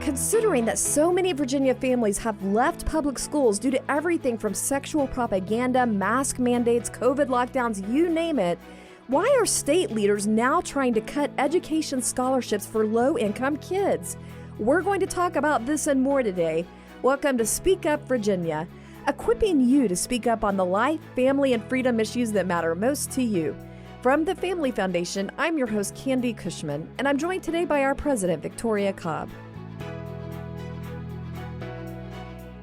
Considering that so many Virginia families have left public schools due to everything from sexual propaganda, mask mandates, COVID lockdowns, you name it, why are state leaders now trying to cut education scholarships for low-income kids? We're going to talk about this and more today. Welcome to Speak Up Virginia, equipping you to speak up on the life, family, and freedom issues that matter most to you. From the Family Foundation, I'm your host, Candy Cushman, and I'm joined today by our president, Victoria Cobb.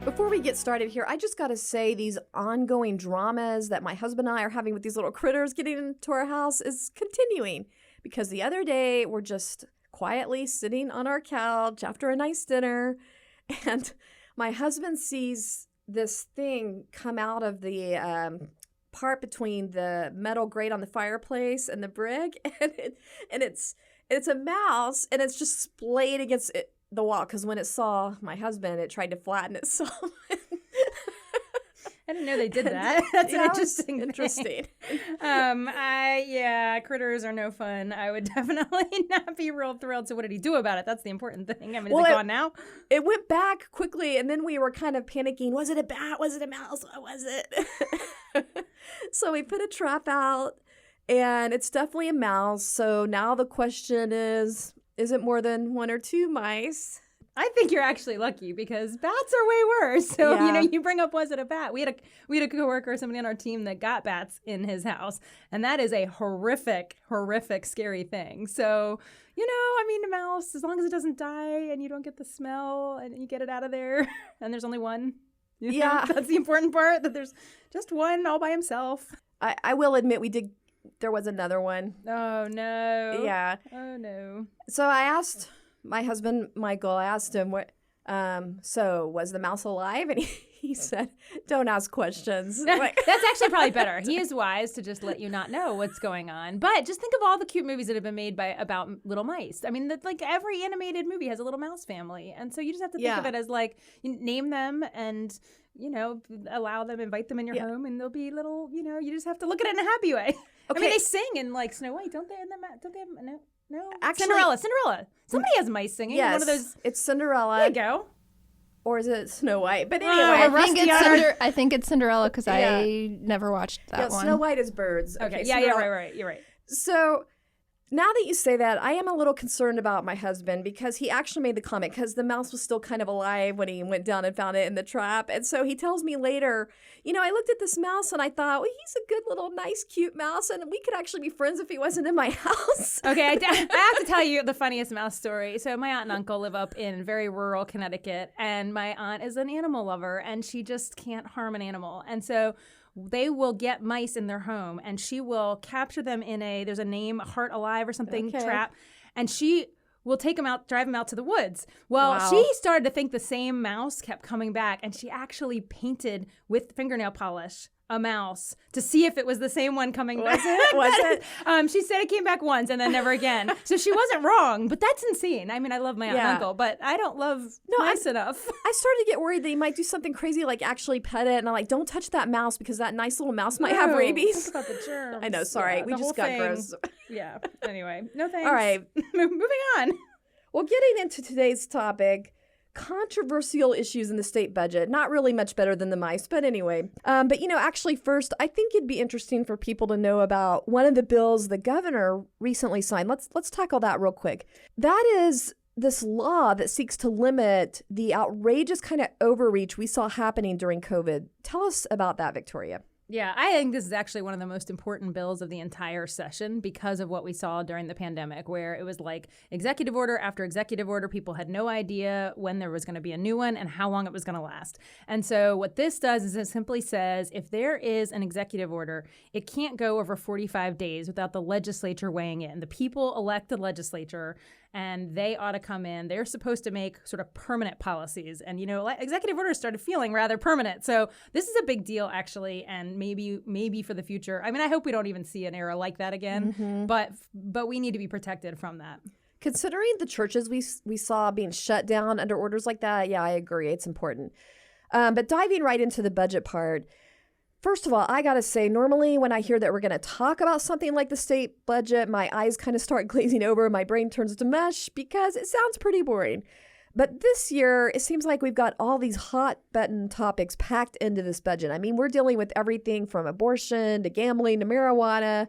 Before we get started here, I just got to say these ongoing dramas that my husband and I are having with these little critters getting into our house is continuing. Because the other day, we're just quietly sitting on our couch after a nice dinner, and my husband sees this thing come out of the part between the metal grate on the fireplace and the brick, and it's a mouse, and it's just splayed against the wall, because when it saw my husband, it tried to flatten itself. I didn't know they did that. That's interesting. Critters are no fun. I would definitely not be real thrilled. So what did he do about it? That's the important thing. I mean, is it gone now? It went back quickly, and then we were kind of panicking. Was it a bat? Was it a mouse? What was it? So we put a trap out, and it's definitely a mouse. So now the question is it more than one or two mice? I think you're actually lucky, because bats are way worse. So, you bring up, was it a bat? We had a coworker, somebody on our team that got bats in his house. And that is a horrific, scary thing. So, a mouse, as long as it doesn't die and you don't get the smell and you get it out of there and there's only one. Yeah. That's the important part, that there's just one all by himself. I will admit there was another one. Oh, no. Yeah. Oh, no. So I asked my husband, Michael, so was the mouse alive? And he said, don't ask questions. That's actually probably better. He is wise to just let you not know what's going on. But just think of all the cute movies that have been made about little mice. I mean, every animated movie has a little mouse family. And so you just have to think of it as you name them and, allow them, invite them in your home, and they'll be little, you just have to look at it in a happy way. Okay. I mean, they sing in Snow White, don't they? Don't they have, no? Actually, Cinderella. Somebody has mice singing. Yes, one of those. It's Cinderella. There you go. Or is it Snow White? But anyway, I think it's Cinderella, because I never watched that one. Snow White is birds. Okay, right. You're right. So now that you say that, I am a little concerned about my husband, because he actually made the comment, because the mouse was still kind of alive when he went down and found it in the trap. And so he tells me later, I looked at this mouse and I thought, well, he's a good little, nice, cute mouse, and we could actually be friends if he wasn't in my house. Okay, I have to tell you the funniest mouse story. So my aunt and uncle live up in very rural Connecticut, and my aunt is an animal lover, and she just can't harm an animal. And so they will get mice in their home, and she will capture them in there's a name, Heart Alive or something, trap, and she will take them out, drive them out to the woods. Well, She started to think the same mouse kept coming back, and she actually painted with fingernail polish a mouse to see if it was the same one coming back. Was it? She said it came back once and then never again. So she wasn't wrong, but that's insane. I mean, I love my aunt and uncle, but I don't love mice enough. I started to get worried that he might do something crazy, like actually pet it, and I'm like, don't touch that mouse, because that nice little mouse might have rabies. Think about the germs. I know, sorry. We just got gross. Yeah, anyway. No thanks. All right. Moving on. Well, getting into today's topic, controversial issues in the state budget. Not really much better than the mice, but anyway. But actually first, I think it'd be interesting for people to know about one of the bills the governor recently signed. Let's tackle that real quick. That is this law that seeks to limit the outrageous kind of overreach we saw happening during COVID. Tell us about that, Victoria. Yeah, I think this is actually one of the most important bills of the entire session, because of what we saw during the pandemic, where it was like executive order after executive order. People had no idea when there was going to be a new one and how long it was going to last. And so what this does is it simply says, if there is an executive order, it can't go over 45 days without the legislature weighing in. The people elect the legislature, and they ought to come in. They're supposed to make sort of permanent policies. And, executive orders started feeling rather permanent. So this is a big deal, actually, and maybe for the future. I mean, I hope we don't even see an era like that again, but we need to be protected from that. Considering the churches we saw being shut down under orders like that, yeah, I agree. It's important. But diving right into the budget part, first of all, I got to say, normally when I hear that we're going to talk about something like the state budget, my eyes kind of start glazing over, my brain turns to mush because it sounds pretty boring. But this year, it seems like we've got all these hot button topics packed into this budget. I mean, we're dealing with everything from abortion to gambling to marijuana,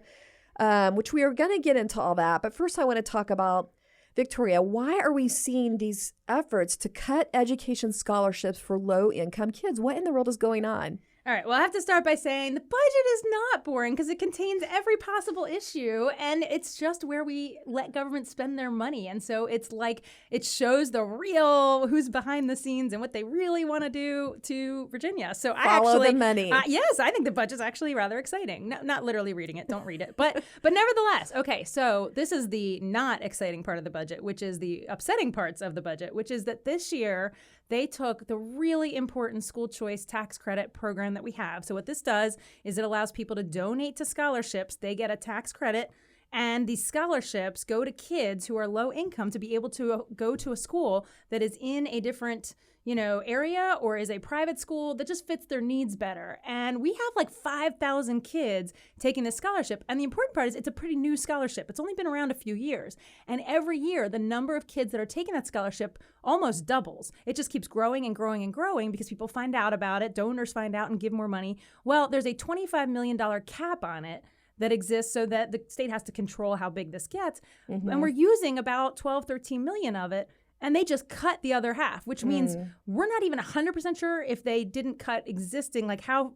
which we are going to get into all that. But first, I want to talk about, Victoria, why are we seeing these efforts to cut education scholarships for low-income kids? What in the world is going on? All right, well, I have to start by saying the budget is not boring because it contains every possible issue, and it's just where we let government spend their money. And so it's like it shows the real who's behind the scenes and what they really want to do to Virginia. So Follow the money. Yes, I think the budget's actually rather exciting. No, not literally reading it, don't read it. But nevertheless, okay, so this is the not exciting part of the budget, which is the upsetting parts of the budget, which is that this year they took the really important school choice tax credit program that we have. So what this does is it allows people to donate to scholarships. They get a tax credit, and these scholarships go to kids who are low income to be able to go to a school that is in a different, area or is a private school that just fits their needs better. And we have like 5,000 kids taking this scholarship. And the important part is it's a pretty new scholarship. It's only been around a few years. And every year, the number of kids that are taking that scholarship almost doubles. It just keeps growing and growing and growing because people find out about it. Donors find out and give more money. Well, there's a $25 million cap on it that exists so that the state has to control how big this gets. Mm-hmm. And we're using about 12, 13 million of it. And they just cut the other half, which means we're not even 100% sure if they didn't cut existing, like how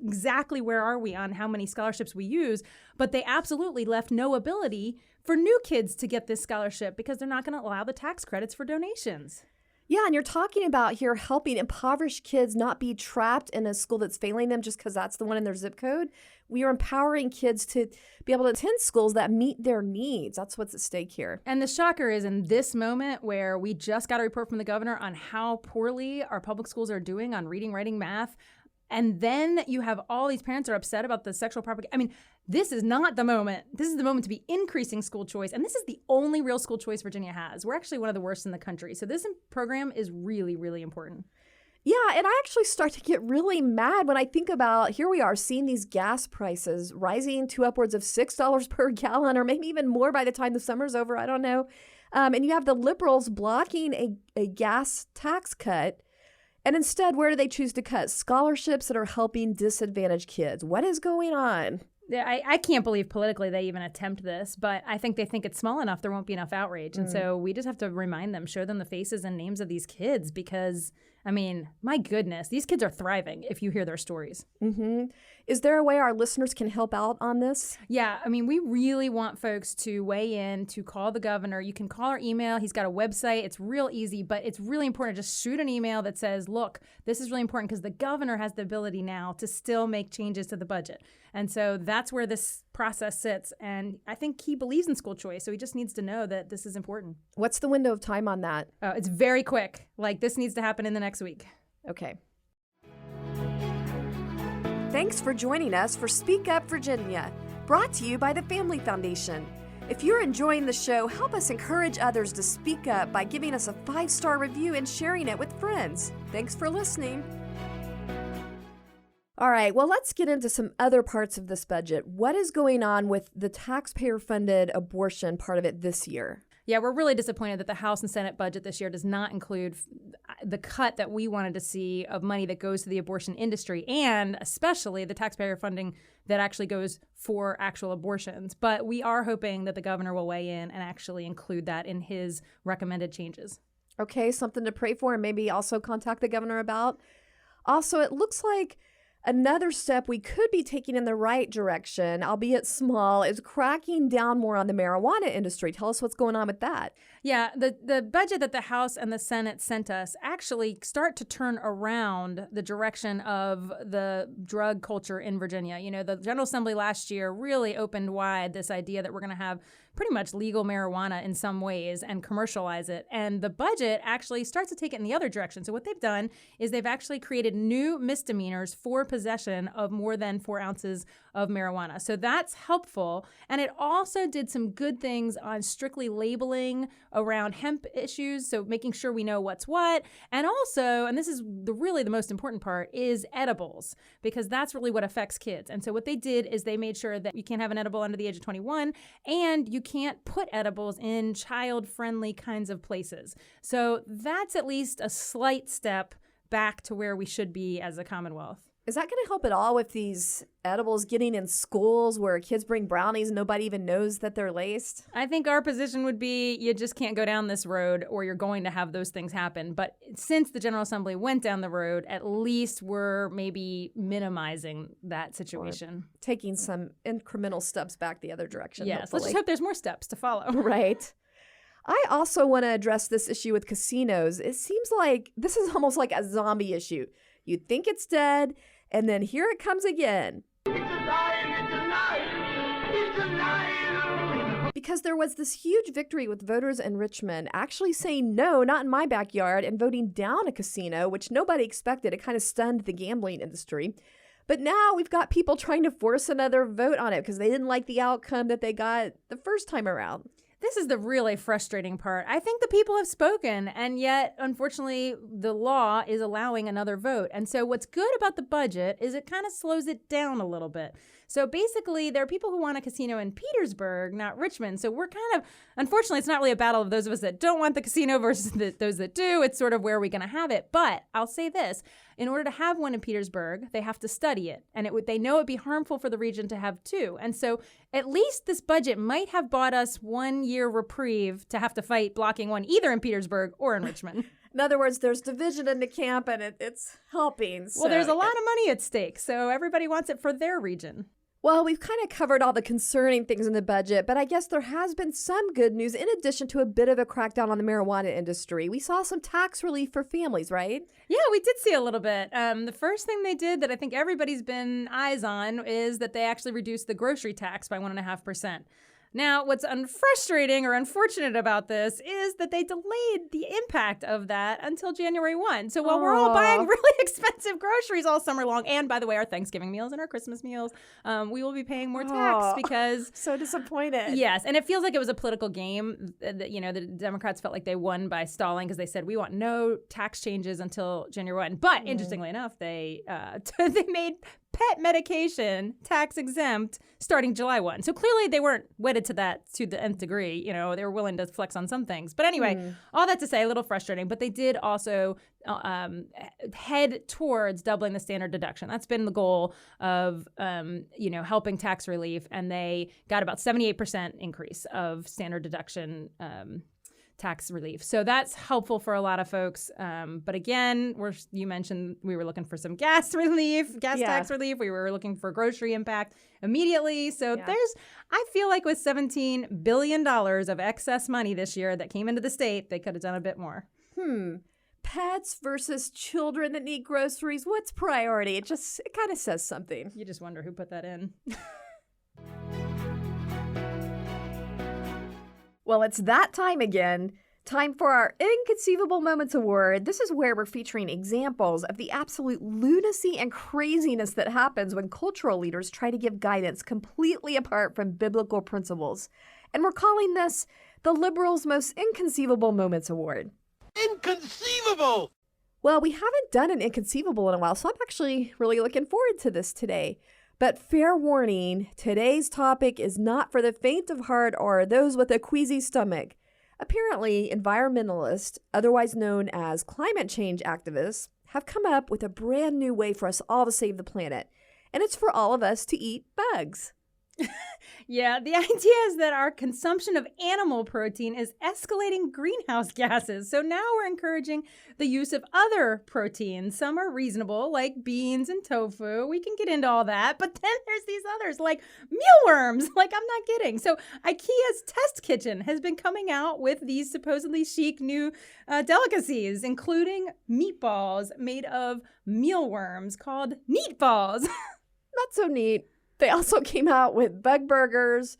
exactly where are we on how many scholarships we use. But they absolutely left no ability for new kids to get this scholarship because they're not going to allow the tax credits for donations. Yeah, and you're talking about here helping impoverished kids not be trapped in a school that's failing them just because that's the one in their zip code. We are empowering kids to be able to attend schools that meet their needs. That's what's at stake here. And the shocker is in this moment where we just got a report from the governor on how poorly our public schools are doing on reading, writing, math. And then you have all these parents that are upset about the sexual propaganda. I mean, this is not the moment. This is the moment to be increasing school choice. And this is the only real school choice Virginia has. We're actually one of the worst in the country. So this program is really, really important. Yeah, and I actually start to get really mad when I think about, here we are seeing these gas prices rising to upwards of $6 per gallon, or maybe even more by the time the summer's over. I don't know. And you have the liberals blocking a gas tax cut. And instead, where do they choose to cut? Scholarships that are helping disadvantaged kids. What is going on? I can't believe politically they even attempt this, but I think they think it's small enough there won't be enough outrage. And so we just have to remind them, show them the faces and names of these kids because, I mean, my goodness, these kids are thriving if you hear their stories. Mm-hmm. Is there a way our listeners can help out on this? Yeah, I mean, we really want folks to weigh in, to call the governor. You can call or email. He's got a website. It's real easy, but it's really important to just shoot an email that says, look, this is really important because the governor has the ability now to still make changes to the budget. And so that's where this process sits. And I think he believes in school choice, so he just needs to know that this is important. What's the window of time on that? It's very quick. Like, this needs to happen in the next week. Okay. Thanks for joining us for Speak Up Virginia, brought to you by the Family Foundation. If you're enjoying the show, help us encourage others to speak up by giving us a 5-star review and sharing it with friends. Thanks for listening. All right, well, let's get into some other parts of this budget. What is going on with the taxpayer-funded abortion part of it this year? Yeah, we're really disappointed that the House and Senate budget this year does not include the cut that we wanted to see of money that goes to the abortion industry, and especially the taxpayer funding that actually goes for actual abortions. But we are hoping that the governor will weigh in and actually include that in his recommended changes. Okay, something to pray for and maybe also contact the governor about. Also, it looks like another step we could be taking in the right direction, albeit small, is cracking down more on the marijuana industry. Tell us what's going on with that. Yeah, the budget that the House and the Senate sent us actually start to turn around the direction of the drug culture in Virginia. You know, the General Assembly last year really opened wide this idea that we're going to have pretty much legal marijuana in some ways and commercialize it. And the budget actually starts to take it in the other direction. So what they've done is they've actually created new misdemeanors for possession of more than 4 ounces of marijuana. So that's helpful. And it also did some good things on strictly labeling around hemp issues. So making sure we know what's what. And also, and this is really the most important part, is edibles, because that's really what affects kids. And so what they did is they made sure that you can't have an edible under the age of 21, and you can't put edibles in child-friendly kinds of places. So that's at least a slight step back to where we should be as a Commonwealth. Is that going to help at all with these edibles getting in schools where kids bring brownies and nobody even knows that they're laced? I think our position would be you just can't go down this road or you're going to have those things happen. But since the General Assembly went down the road, at least we're maybe minimizing that situation. Or taking some incremental steps back the other direction. Yes, hopefully. let's just hope there's more steps to follow. Right. I also want to address this issue with casinos. It seems like this is almost like a zombie issue. You think it's dead, and then here it comes again. It's alive, it's alive, it's alive. Because there was this huge victory with voters in Richmond actually saying no, not in my backyard, and voting down a casino, which nobody expected. It kind of stunned the gambling industry. But now we've got people trying to force another vote on it because they didn't like the outcome that they got the first time around. This is the really frustrating part. I think the people have spoken, and yet, unfortunately, the law is allowing another vote. And so what's good about the budget is it kind of slows it down a little bit. So basically, there are people who want a casino in Petersburg, not Richmond. So we're kind of, unfortunately, it's not really a battle of those of us that don't want the casino versus those that do. It's sort of where are we going to have it. But I'll say this. In order to have one in Petersburg, they have to study it. And they know it'd be harmful for the region to have two. And so at least this budget might have bought us 1 year reprieve to have to fight blocking one either in Petersburg or in Richmond. In other words, there's division in the camp and it's helping. So. Well, there's a lot of money at stake. So everybody wants it for their region. Well, we've kind of covered all the concerning things in the budget, but I guess there has been some good news in addition to a bit of a crackdown on the marijuana industry. We saw some tax relief for families, right? Yeah, we did see a little bit. The first thing they did that I think everybody's been eyes on is that they actually reduced the grocery tax by 1.5%. Now, what's frustrating or unfortunate about this is that they delayed the impact of that until January 1. So while we're all buying really expensive groceries all summer long, and by the way, our Thanksgiving meals and our Christmas meals, we will be paying more tax because... So disappointed. Yes, and it feels like it was a political game. The Democrats felt like they won by stalling because they said, we want no tax changes until January 1. But interestingly enough, they made pet medication tax exempt starting July 1. So clearly they weren't wedded to that to the nth degree. You know, they were willing to flex on some things. But anyway, all that to say, a little frustrating. But they did also head towards doubling the standard deduction. That's been the goal of, helping tax relief. And they got about 78% increase of standard deduction tax relief. So that's helpful for a lot of folks. But again, you mentioned we were looking for some gas tax relief. We were looking for grocery impact immediately. So I feel like with $17 billion of excess money this year that came into the state, they could have done a bit more. Pets versus children that need groceries. What's priority? It kind of says something. You just wonder who put that in. Well, it's that time again. Time for our Inconceivable Moments Award. This is where we're featuring examples of the absolute lunacy and craziness that happens when cultural leaders try to give guidance completely apart from biblical principles. And we're calling this the Liberals' Most Inconceivable Moments Award. Inconceivable! Well, we haven't done an Inconceivable in a while, so I'm actually really looking forward to this today. But fair warning, today's topic is not for the faint of heart or those with a queasy stomach. Apparently, environmentalists, otherwise known as climate change activists, have come up with a brand new way for us all to save the planet. And it's for all of us to eat bugs. Yeah, the idea is that our consumption of animal protein is escalating greenhouse gases. So now we're encouraging the use of other proteins. Some are reasonable, like beans and tofu. We can get into all that. But then there's these others, like mealworms. Like, I'm not kidding. So IKEA's test kitchen has been coming out with these supposedly chic new delicacies, including meatballs made of mealworms called neatballs. Not so neat. They also came out with bug burgers.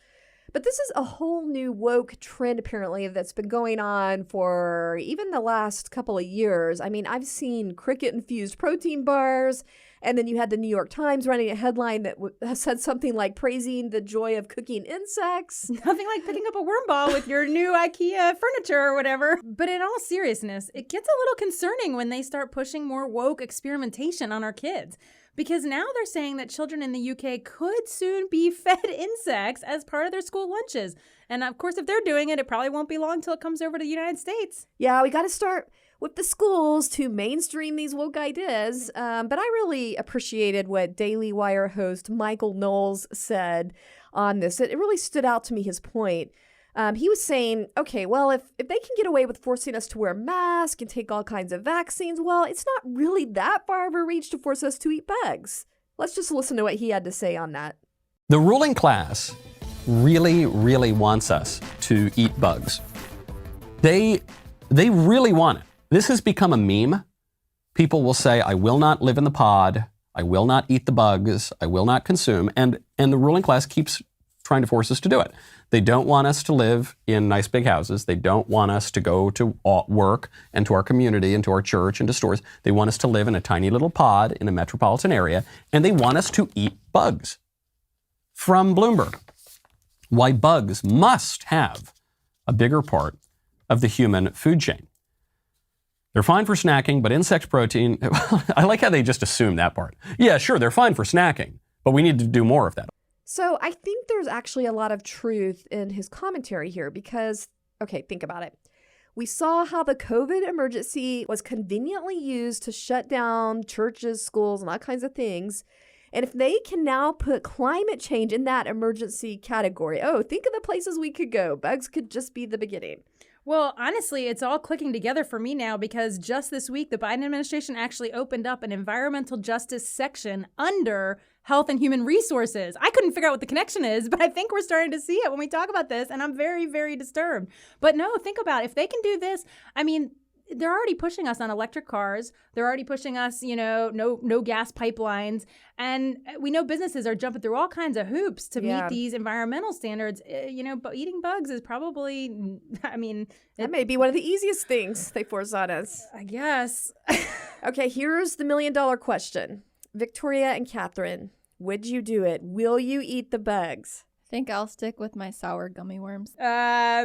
But this is a whole new woke trend, apparently, that's been going on for even the last couple of years. I mean, I've seen cricket-infused protein bars, and then you had the New York Times running a headline that said something like praising the joy of cooking insects. Nothing like picking up a worm ball with your new IKEA furniture or whatever. But in all seriousness, it gets a little concerning when they start pushing more woke experimentation on our kids. Because now they're saying that children in the UK could soon be fed insects as part of their school lunches. And of course, if they're doing it, it probably won't be long till it comes over to the United States. Yeah, we got to start with the schools to mainstream these woke ideas. But I really appreciated what Daily Wire host Michael Knowles said on this. It really stood out to me, his point. He was saying, okay, well, if they can get away with forcing us to wear masks and take all kinds of vaccines, well, it's not really that far of a reach to force us to eat bugs. Let's just listen to what he had to say on that. The ruling class really, really wants us to eat bugs. They really want it. This has become a meme. People will say, I will not live in the pod. I will not eat the bugs. I will not consume. And the ruling class keeps trying to force us to do it. They don't want us to live in nice big houses. They don't want us to go to work and to our community and to our church and to stores. They want us to live in a tiny little pod in a metropolitan area, and they want us to eat bugs. From Bloomberg, why bugs must have a bigger part of the human food chain. They're fine for snacking, but insect protein, I like how they just assume that part. Yeah, sure, they're fine for snacking, but we need to do more of that. So I think there's actually a lot of truth in his commentary here because, okay, think about it. We saw how the COVID emergency was conveniently used to shut down churches, schools, and all kinds of things. And if they can now put climate change in that emergency category, oh, think of the places we could go. Bugs could just be the beginning. Well, honestly, it's all clicking together for me now because just this week, the Biden administration actually opened up an environmental justice section under Health and Human Resources. I couldn't figure out what the connection is, but I think we're starting to see it when we talk about this, and I'm very, very disturbed. But no, think about it. If they can do this, I mean, they're already pushing us on electric cars. They're already pushing us, no gas pipelines. And we know businesses are jumping through all kinds of hoops to meet these environmental standards. But eating bugs is probably, that may be one of the easiest things they force on us. I guess. Okay, here's the $1 million question. Victoria and Catherine, would you do it? Will you eat the bugs? I think I'll stick with my sour gummy worms. No, I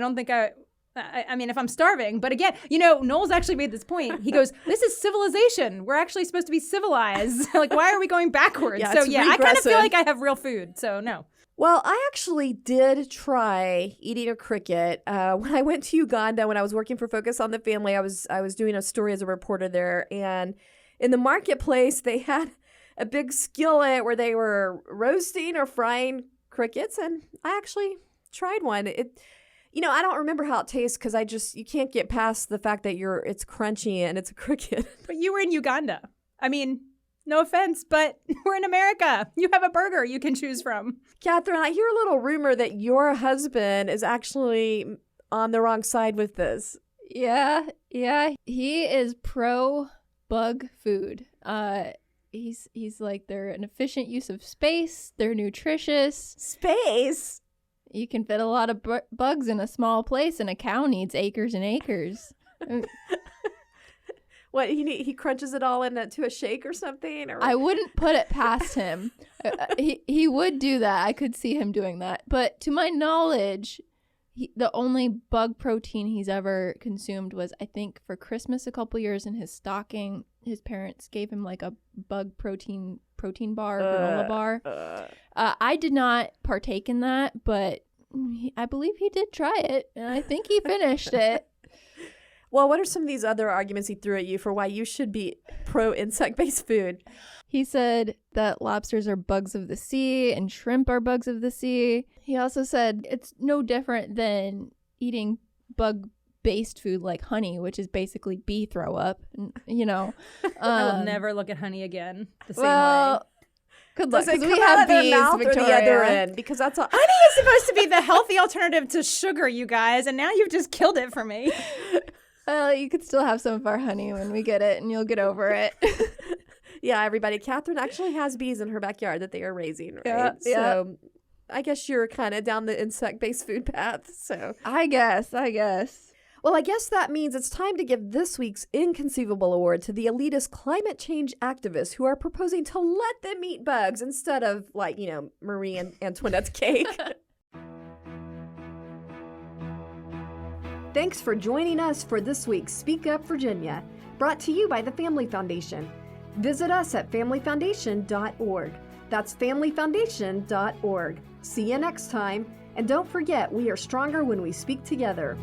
don't think I mean, if I'm starving, but again, Knowles actually made this point. He goes, this is civilization. We're actually supposed to be civilized. Like, why are we going backwards? Yeah, so it's I kind of feel regressive. like I have real food. So no. Well, I actually did try eating a cricket. When I went to Uganda, when I was working for Focus on the Family, I was doing a story as a reporter there. And in the marketplace, they had a big skillet where they were roasting or frying crickets. And I actually tried one. I don't remember how it tastes because you can't get past the fact that it's crunchy and it's a cricket. But you were in Uganda. I mean, no offense, but we're in America. You have a burger you can choose from. Catherine, I hear a little rumor that your husband is actually on the wrong side with this. Yeah. He is pro bug food. He's like, they're an efficient use of space. They're nutritious. Space? You can fit a lot of bugs in a small place, and a cow needs acres and acres. What, he crunches it all into a shake or something? Or? I wouldn't put it past him. He would do that. I could see him doing that. But to my knowledge, the only bug protein he's ever consumed was, I think, for Christmas a couple years in his stocking. His parents gave him like a bug protein bar, granola bar. I did not partake in that, but I believe he did try it, and I think he finished it. Well, what are some of these other arguments he threw at you for why you should be pro insect-based food? He said that lobsters are bugs of the sea and shrimp are bugs of the sea. He also said it's no different than eating bug-based food like honey, which is basically bee throw up. I will never look at honey again the same way. Good luck, Does it because come we out have of their bees, mouth Victoria. or the other end? Because that's all. Honey is supposed to be the healthy alternative to sugar, you guys, and now you've just killed it for me. Well, you could still have some of our honey when we get it, and you'll get over it. Yeah, everybody. Catherine actually has bees in her backyard that they are raising, right? Yeah. So I guess you're kind of down the insect-based food path. So I guess. Well, I guess that means it's time to give this week's Inconceivable Award to the elitist climate change activists who are proposing to let them eat bugs instead of, Marie Antoinette's cake. Thanks for joining us for this week's Speak Up Virginia, brought to you by the Family Foundation. Visit us at familyfoundation.org. That's familyfoundation.org. See you next time. And don't forget, we are stronger when we speak together.